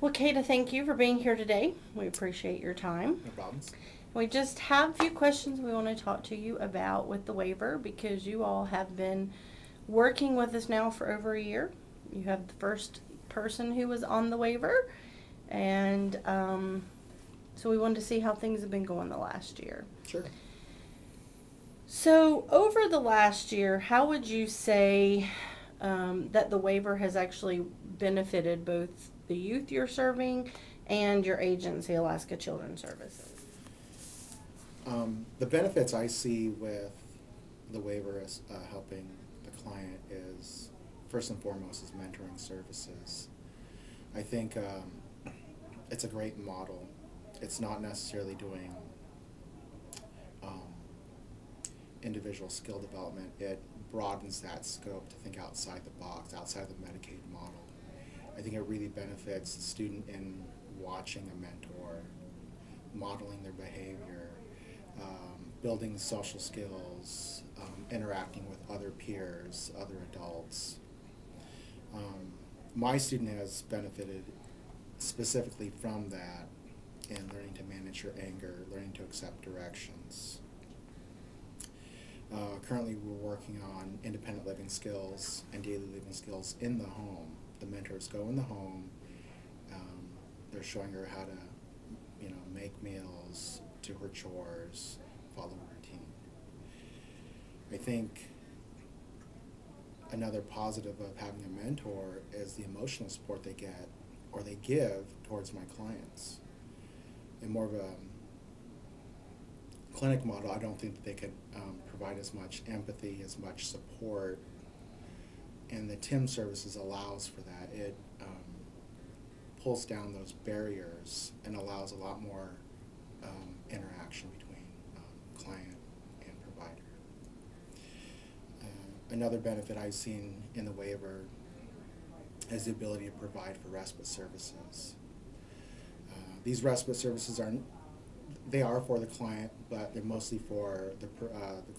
Well, Kata, thank you for being here today. We appreciate your time. No problems. We just have a few questions we want to talk to you about with the waiver because you all have been working with us now for over a year. You have the first person who was on the waiver, and so we wanted to see how things have been going the last year. Sure. So, over the last year, how would you say that the waiver has actually benefited both the youth you're serving and your agency, Alaska Children's Services? The benefits I see with the waiver as helping the client is, first and foremost, is mentoring services. I think it's a great model. It's not necessarily doing individual skill development. It broadens that scope to think outside the box, outside the Medicaid model. I think it really benefits the student in watching a mentor, modeling their behavior, building social skills, interacting with other peers, other adults. My student has benefited specifically from that in learning to manage your anger, learning to accept directions. Currently we're working on independent living skills and daily living skills in the home. The mentors go in the home, they're showing her how to, make meals, do her chores, follow a routine. I think another positive of having a mentor is the emotional support they get or they give towards my clients. In more of a clinic model, I don't think that they could provide as much empathy, as much support, and the TIM services allows for that. It pulls down those barriers and allows a lot more interaction between client and provider. Another benefit I've seen in the waiver is the ability to provide for respite services. These respite services they are for the client, but they're mostly for the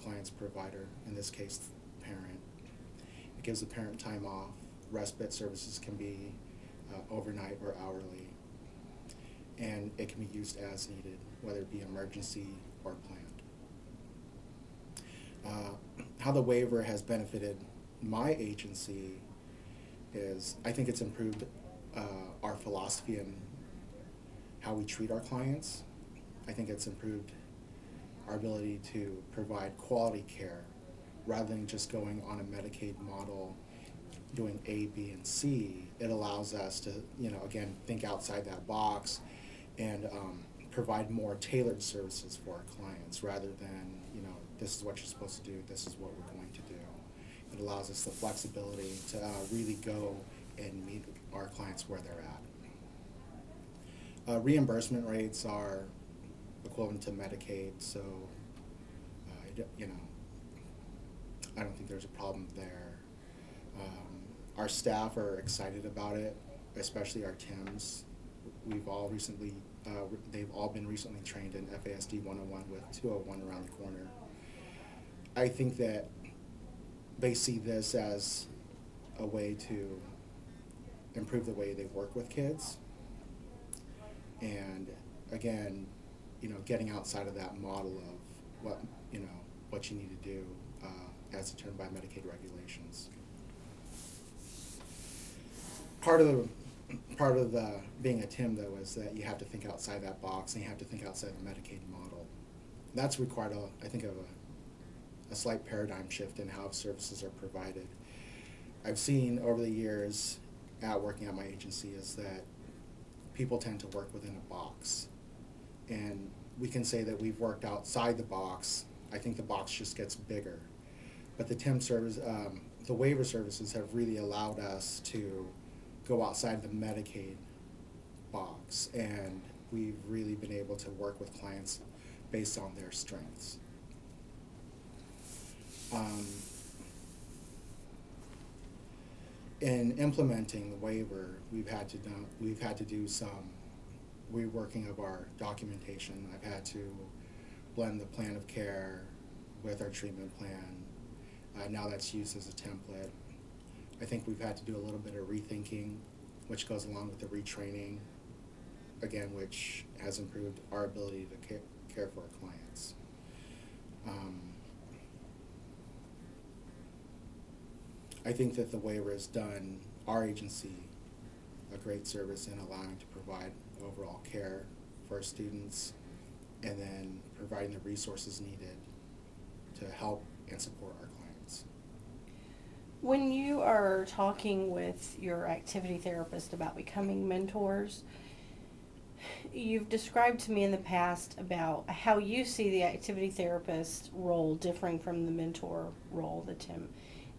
client's provider, in this case, the parent. It gives the parent time off. Respite services can be overnight or hourly, and it can be used as needed, whether it be emergency or planned. How the waiver has benefited my agency is I think it's improved our philosophy and how we treat our clients. I think it's improved our ability to provide quality care rather than just going on a Medicaid model, doing A, B, and C. It allows us to, again, think outside that box and provide more tailored services for our clients rather than, this is what you're supposed to do, this is what we're going to do. It allows us the flexibility to really go and meet our clients where they're at. Reimbursement rates are equivalent to Medicaid, so I don't think there's a problem there. Our staff are excited about it, especially our TIMs. They've all been recently trained in FASD 101 with 201 around the corner. I think that they see this as a way to improve the way they work with kids, and again, getting outside of that model of what you need to do as determined by Medicaid regulations. Part of the being a TIM, though, is that you have to think outside that box and you have to think outside the Medicaid model. That's required, I think, of a slight paradigm shift in how services are provided. I've seen over the years working at my agency is that people tend to work within a box. And we can say that we've worked outside the box. I think the box just gets bigger. But the TIM service, the waiver services have really allowed us to go outside the Medicaid box, and we've really been able to work with clients based on their strengths. In implementing the waiver, we've had to do some reworking of our documentation. I've had to blend the plan of care with our treatment plan. Now that's used as a template. I think we've had to do a little bit of rethinking which goes along with the retraining, again, which has improved our ability to care for our clients. I think that the waiver has done our agency a great service in allowing to provide overall care for our students, and then providing the resources needed to help and support our clients. When you are talking with your activity therapist about becoming mentors, you've described to me in the past about how you see the activity therapist role differing from the mentor role, the TIM.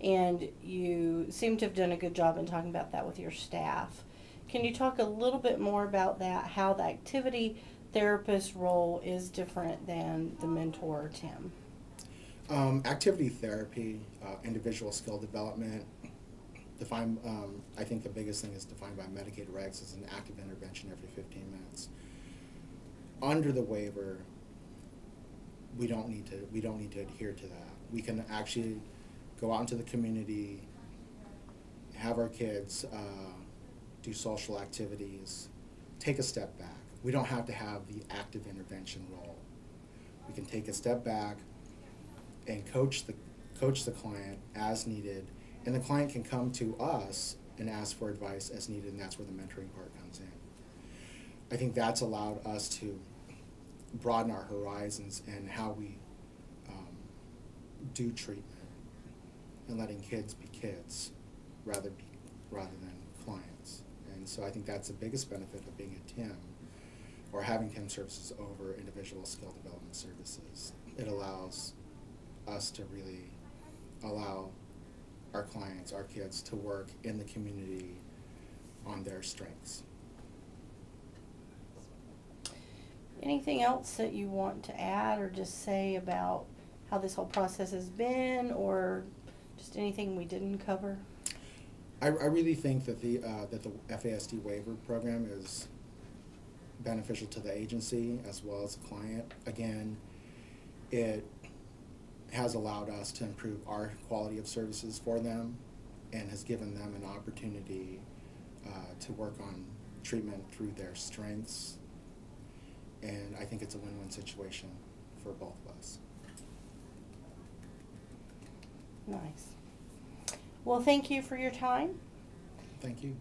And you seem to have done a good job in talking about that with your staff. Can you talk a little bit more about that, how the activity therapist role is different than the mentor TIM? Activity therapy, individual skill development, defined, I think the biggest thing is defined by Medicaid regs as an active intervention every 15 minutes. Under the waiver, we don't need to adhere to that. We can actually go out into the community, have our kids do social activities, take a step back. We don't have to have the active intervention role. We can take a step back and coach the client as needed, and the client can come to us and ask for advice as needed, and that's where the mentoring part comes in. I think that's allowed us to broaden our horizons and how we do treatment, and letting kids be kids rather than clients. And so I think that's the biggest benefit of being a TIM, or having TIM services over individual skill development services. It allows us to really allow our clients, our kids, to work in the community on their strengths. Anything else that you want to add or just say about how this whole process has been, or just anything we didn't cover? I really think that the FASD waiver program is beneficial to the agency as well as the client. Again, it has allowed us to improve our quality of services for them, and has given them an opportunity to work on treatment through their strengths. And I think it's a win-win situation for both of us. Nice. Well, thank you for your time. Thank you.